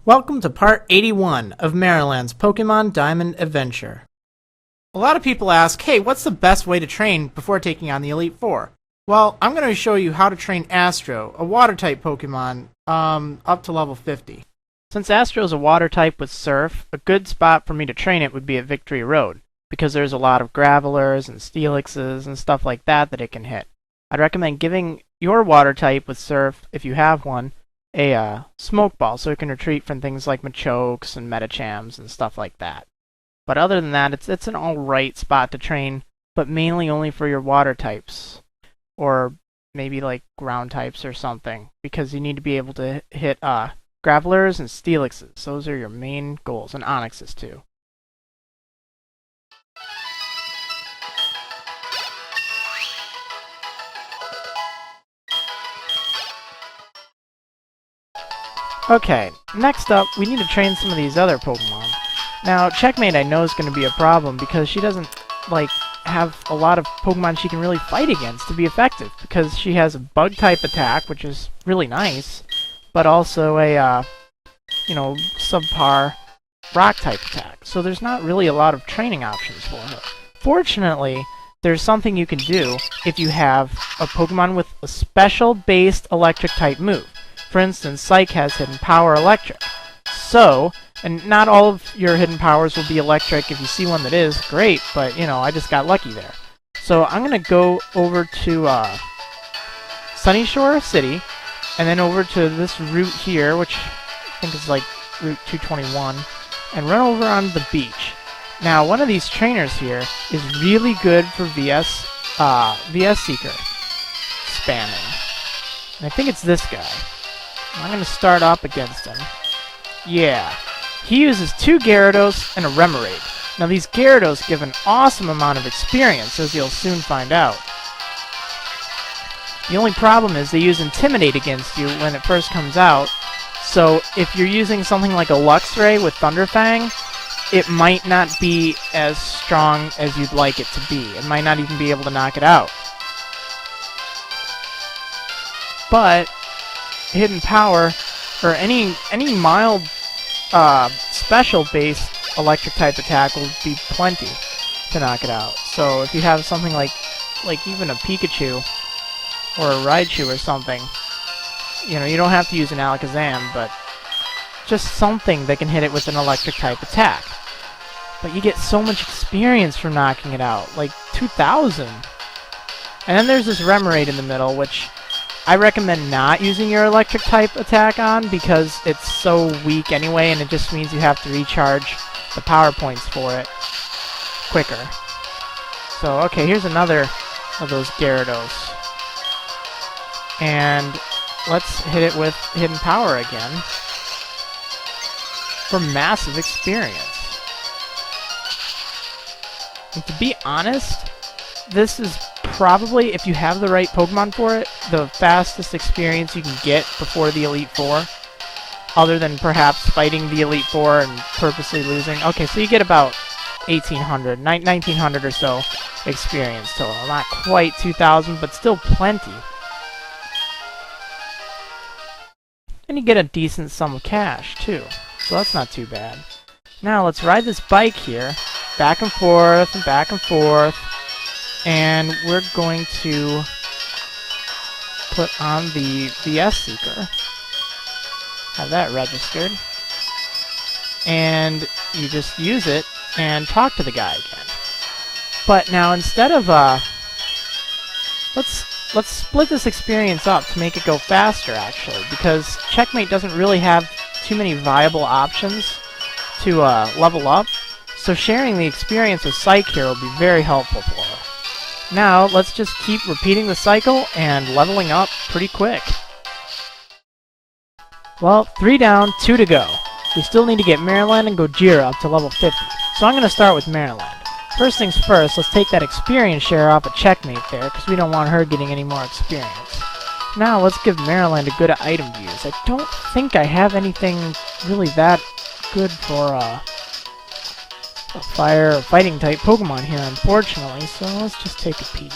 Welcome to part 81 of Marriland's Pokémon Diamond Adventure. A lot of people ask, hey, what's the best way to train before taking on the Elite Four? Well, I'm going to show you how to train Astro, a water-type Pokemon, up to level 50. Since Astro is a water-type with Surf, a good spot for me to train it would be at Victory Road, because there's a lot of Gravelers and Steelixes and stuff like that it can hit. I'd recommend giving your water-type with Surf, if you have one, a smoke ball so it can retreat from things like Machokes and Metachams and stuff like that. But other than that, it's an alright spot to train, but mainly only for your water types. Or maybe like ground types or something, because you need to be able to hit Gravelers and Steelixes. Those are your main goals, and Onixes too. Okay, next up, we need to train some of these other Pokemon. Now, Checkmate I know is going to be a problem because she doesn't, have a lot of Pokemon she can really fight against to be effective, because she has a Bug-type attack, which is really nice, but also a, subpar Rock-type attack. So there's not really a lot of training options for her. Fortunately, there's something you can do if you have a Pokemon with a special-based Electric-type move. For instance, Psych has Hidden Power Electric. So, and not all of your hidden powers will be electric. If you see one that is, great, but, I just got lucky there. So I'm going to go over to Sunny Shore City, and then over to this route here, which I think is like Route 221, and run over onto the beach. Now, one of these trainers here is really good for VS Seeker spamming. And I think it's this guy. I'm going to start up against him. Yeah. He uses 2 Gyarados and a Remoraid. Now these Gyarados give an awesome amount of experience, as you'll soon find out. The only problem is they use Intimidate against you when it first comes out, so if you're using something like a Luxray with Thunderfang, it might not be as strong as you'd like it to be. It might not even be able to knock it out. But Hidden Power, or any mild special-based electric-type attack will be plenty to knock it out. So if you have something like even a Pikachu or a Raichu or something, you don't have to use an Alakazam, but just something that can hit it with an electric-type attack. But you get so much experience from knocking it out, like 2,000. And then there's this Remoraid in the middle, which I recommend not using your electric-type attack on because it's so weak anyway, and it just means you have to recharge the power points for it quicker. So, okay, here's another of those Gyarados. And let's hit it with Hidden Power again for massive experience. And to be honest, this is probably, if you have the right Pokemon for it, the fastest experience you can get before the Elite Four, other than perhaps fighting the Elite Four and purposely losing. Okay, so you get about 1,800, 1,900 or so experience total. Not quite 2,000, but still plenty. And you get a decent sum of cash, too. So that's not too bad. Now, let's ride this bike here, back and forth, and back and forth. And we're going to put on the VS Seeker. Have that registered. And you just use it and talk to the guy again. But now instead of let's split this experience up to make it go faster actually, because Checkmate doesn't really have too many viable options to level up. So sharing the experience with Psych here will be very helpful for her. Now, let's just keep repeating the cycle and leveling up pretty quick. Well, 3 down, 2 to go. We still need to get Marriland and Gojira up to level 50, so I'm going to start with Marriland. First things first, let's take that experience share off of Checkmate there, because we don't want her getting any more experience. Now, let's give Marriland a good item to use. I don't think I have anything really that good for a fighting type Pokemon here, unfortunately, so let's just take a peek.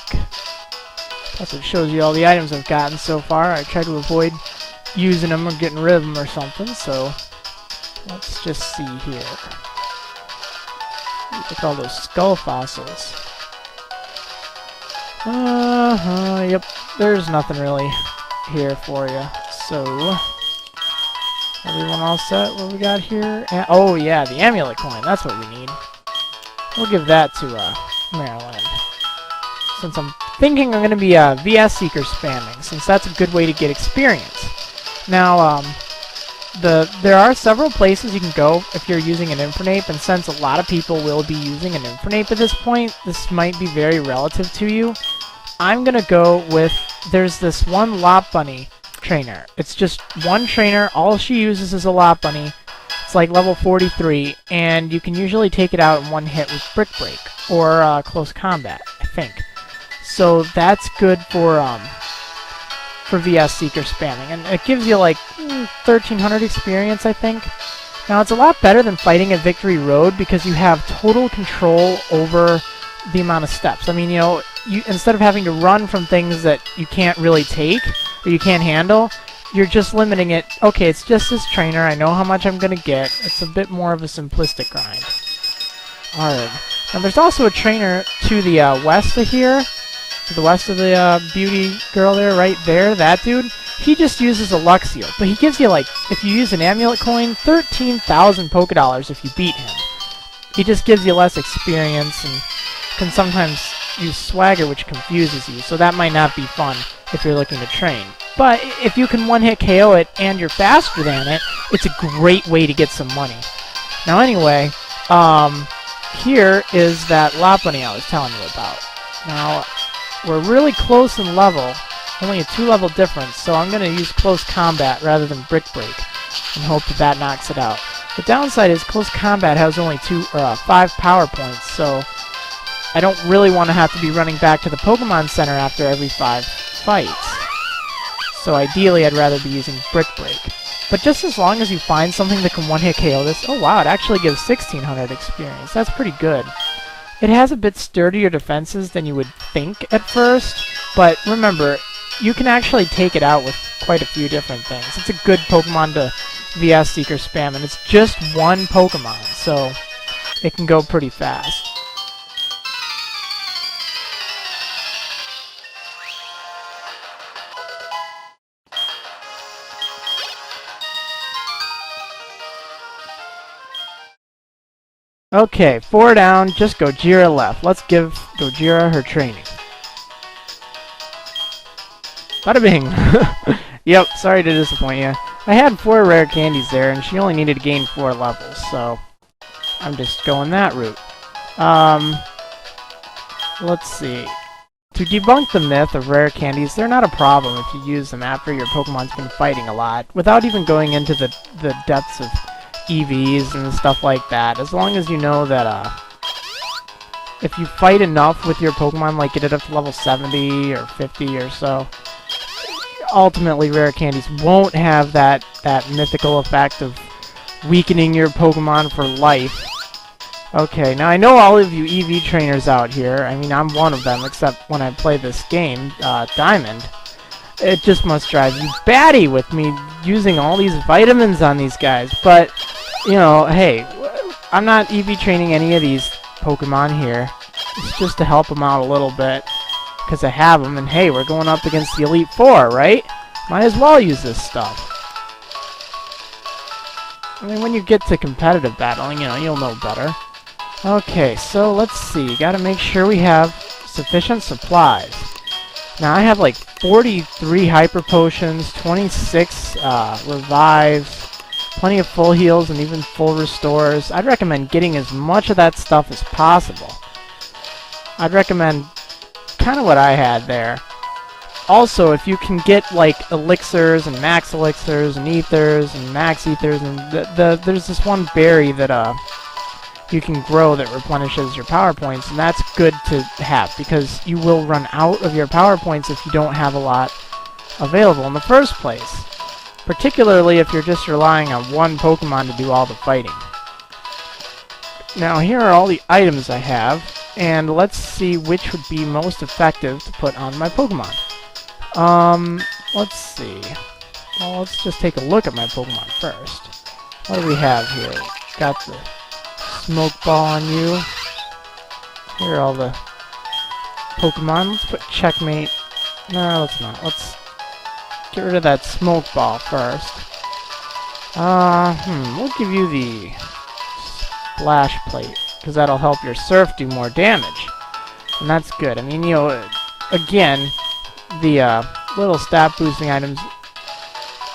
Plus it shows you all the items I've gotten so far. I try to avoid using them or getting rid of them or something, so Let's just see here. Look at all those skull fossils. Yep, there's nothing really here for you. So, everyone all set? What we got here? Oh yeah, the amulet coin. That's what we need. We'll give that to Marriland. Since I'm thinking I'm going to be VS Seeker spamming, since that's a good way to get experience. Now, there are several places you can go if you're using an Infernape, and since a lot of people will be using an Infernape at this point, this might be very relative to you. I'm gonna go with, there's this one Lopunny trainer. It's just one trainer, all she uses is a Lopunny. It's like level 43, and you can usually take it out in one hit with Brick Break, or Close Combat, I think. So that's good for VS Seeker spamming, and it gives you like 1300 experience, I think. Now it's a lot better than fighting at Victory Road because you have total control over the amount of steps. I mean, you know, instead of having to run from things that you can't really take or you can't handle, you're just limiting it. Okay, it's just this trainer. I know how much I'm gonna get. It's a bit more of a simplistic grind. Alright. Now there's also a trainer to the west of here. To the west of the beauty girl there, right there, that dude. He just uses a Luxio, but he gives you, like, if you use an amulet coin, 13,000 Pokédollars if you beat him. He just gives you less experience and can sometimes use swagger, which confuses you, so that might not be fun if you're looking to train. But if you can one-hit KO it and you're faster than it, it's a great way to get some money. Now anyway, here is that Lopunny I was telling you about. Now, we're really close in level, only a 2-level difference, so I'm going to use Close Combat rather than Brick Break and hope that that knocks it out. The downside is Close Combat has only 5 power points, so I don't really want to have to be running back to the Pokemon Center after every 5 fights. So ideally I'd rather be using Brick Break. But just as long as you find something that can one-hit KO this... Oh wow, it actually gives 1600 experience. That's pretty good. It has a bit sturdier defenses than you would think at first, but remember, you can actually take it out with quite a few different things. It's a good Pokemon to VS Seeker spam, and it's just one Pokemon, so it can go pretty fast. Okay, 4 down, just Gojira left. Let's give Gojira her training. Bada bing! Yep, sorry to disappoint you. I had 4 rare candies there, and she only needed to gain 4 levels, so I'm just going that route. Let's see. To debunk the myth of rare candies, they're not a problem if you use them after your Pokemon's been fighting a lot, without even going into the depths of EVs and stuff like that. As long as you know that if you fight enough with your Pokemon, like get it up to level 70 or 50 or so, ultimately rare candies won't have that mythical effect of weakening your Pokemon for life. Okay, now I know all of you EV trainers out here. I mean, I'm one of them, except when I play this game, Diamond. It just must drive you batty with me using all these vitamins on these guys. But, you know, hey, I'm not EV training any of these Pokemon here. It's just to help them out a little bit, because I have them, and hey, we're going up against the Elite Four, right? Might as well use this stuff. I mean, when you get to competitive battling, you know, you'll know better. Okay, so let's see. Gotta make sure we have sufficient supplies. Now, I have like 43 Hyper Potions, 26 Revives, plenty of full heals, and even full restores. I'd recommend getting as much of that stuff as possible. I'd recommend kind of what I had there. Also, if you can get like elixirs and max elixirs and ethers and max ethers, and there's this one berry that you can grow that replenishes your power points, and that's good to have because you will run out of your power points if you don't have a lot available in the first place. Particularly if you're just relying on one Pokemon to do all the fighting. Now here are all the items I have, and let's see which would be most effective to put on my Pokemon. Let's see. Well, let's just take a look at my Pokemon first. What do we have here? Got the smoke ball on you. Here are all the Pokemon. Let's put checkmate. No, let's not. Let's get rid of that smoke ball first. We'll give you the splash plate, because that'll help your surf do more damage. And that's good. I mean, you know, again, the little stat boosting items,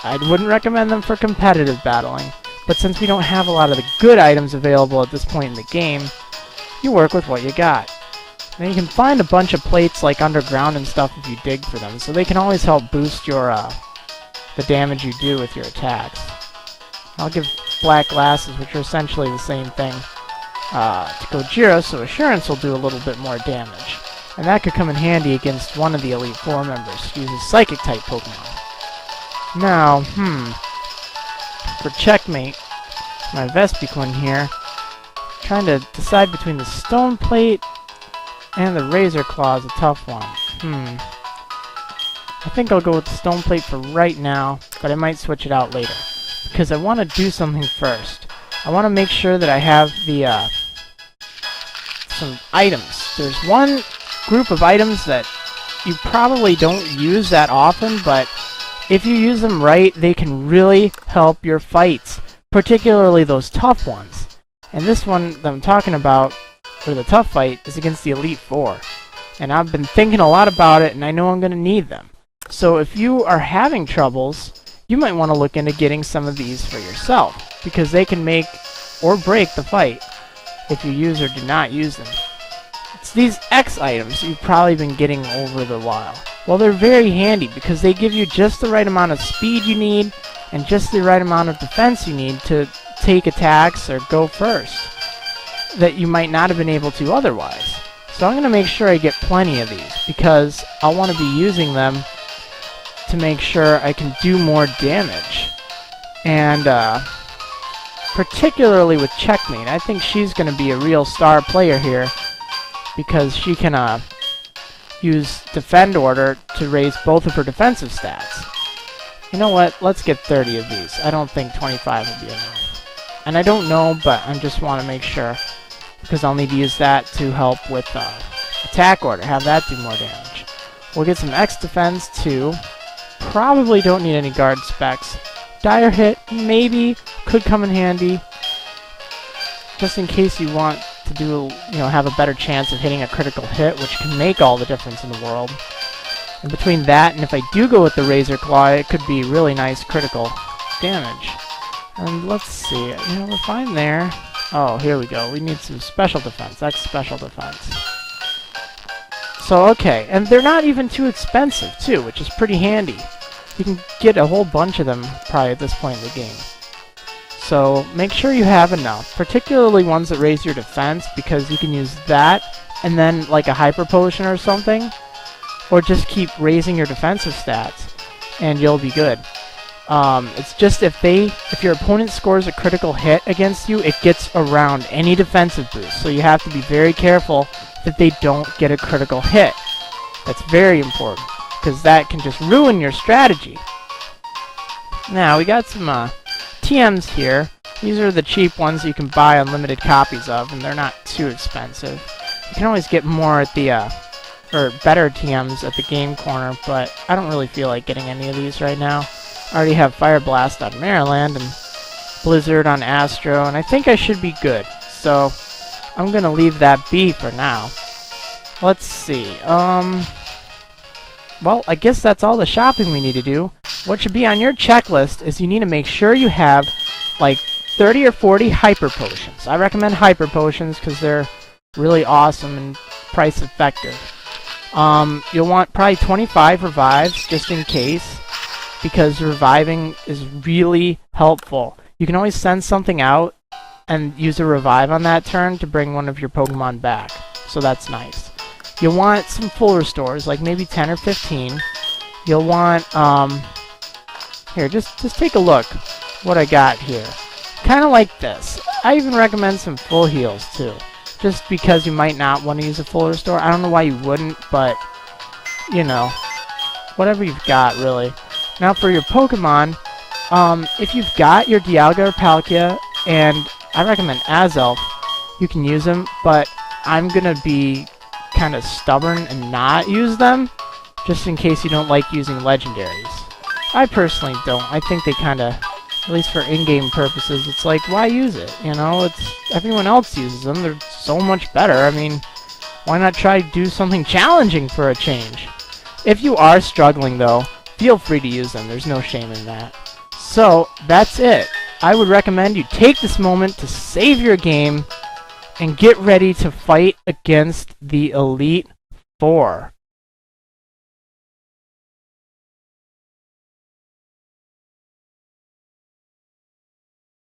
I wouldn't recommend them for competitive battling, but since we don't have a lot of the good items available at this point in the game, you work with what you got. Now you can find a bunch of plates like underground and stuff if you dig for them, so they can always help boost your the damage you do with your attacks. I'll give black glasses, which are essentially the same thing, to Gojira, so Assurance will do a little bit more damage. And that could come in handy against one of the Elite Four members who uses Psychic-type Pokemon. Now, for checkmate, my Vespiquen here, trying to decide between the Stone Plate and the Razor Claw is a tough one. I think I'll go with the Stone Plate for right now, but I might switch it out later, because I want to do something first. I want to make sure that I have the some items. There's one group of items that you probably don't use that often, but if you use them right, they can really help your fights, particularly those tough ones. And this one that I'm talking about, or the tough fight, is against the Elite Four. And I've been thinking a lot about it, and I know I'm going to need them. So if you are having troubles, you might want to look into getting some of these for yourself, because they can make or break the fight if you use or do not use them. It's these X items you've probably been getting over the while. Well, they're very handy because they give you just the right amount of speed you need and just the right amount of defense you need to take attacks or go first that you might not have been able to otherwise. So I'm going to make sure I get plenty of these because I want to be using them to make sure I can do more damage. And particularly with Checkmate, I think she's going to be a real star player here because she can use Defend Order to raise both of her defensive stats. You know what? Let's get 30 of these. I don't think 25 will be enough. And I don't know, but I just want to make sure because I'll need to use that to help with Attack Order, have that do more damage. We'll get some X Defense too. Probably don't need any guard specs. Dire Hit, maybe, could come in handy. Just in case you want to do, have a better chance of hitting a critical hit, which can make all the difference in the world. And between that and if I do go with the Razor Claw, it could be really nice critical damage. And let's see, we're fine there. Oh, here we go. We need some special defense. That's special defense. So, okay. And they're not even too expensive, too, which is pretty handy. You can get a whole bunch of them probably at this point in the game. So, make sure you have enough, particularly ones that raise your defense, because you can use that and then like a Hyper Potion or something, or just keep raising your defensive stats, and you'll be good. It's just if your opponent scores a critical hit against you, it gets around any defensive boost, so you have to be very careful that they don't get a critical hit. That's very important, because that can just ruin your strategy. Now, we got some TMs here. These are the cheap ones you can buy unlimited copies of, and they're not too expensive. You can always get more at the, or better TMs at the game corner, but I don't really feel like getting any of these right now. I already have Fire Blast on Marriland and Blizzard on Astro, and I think I should be good. So, I'm gonna leave that be for now. Let's see, well, I guess that's all the shopping we need to do. What should be on your checklist is you need to make sure you have, like, 30 or 40 Hyper Potions. I recommend Hyper Potions because they're really awesome and price effective. You'll want probably 25 Revives, just in case, because reviving is really helpful. You can always send something out and use a revive on that turn to bring one of your Pokemon back, so that's nice. You'll want some full restores, like maybe 10 or 15. You'll want, here, just take a look what I got here. Kind of like this. I even recommend some full heals, too, just because you might not want to use a full restore. I don't know why you wouldn't, but, whatever you've got, really. Now for your Pokemon, If you've got your Dialga or Palkia, and I recommend Azelf, you can use them, but I'm gonna be kind of stubborn and not use them, just in case you don't like using legendaries. I personally don't. I think they kind of, at least for in-game purposes, it's like, why use it? You know, it's everyone else uses them. They're so much better. I mean, why not try to do something challenging for a change? If you are struggling, though, feel free to use them. There's no shame in that. So, that's it. I would recommend you take this moment to save your game and get ready to fight against the Elite Four.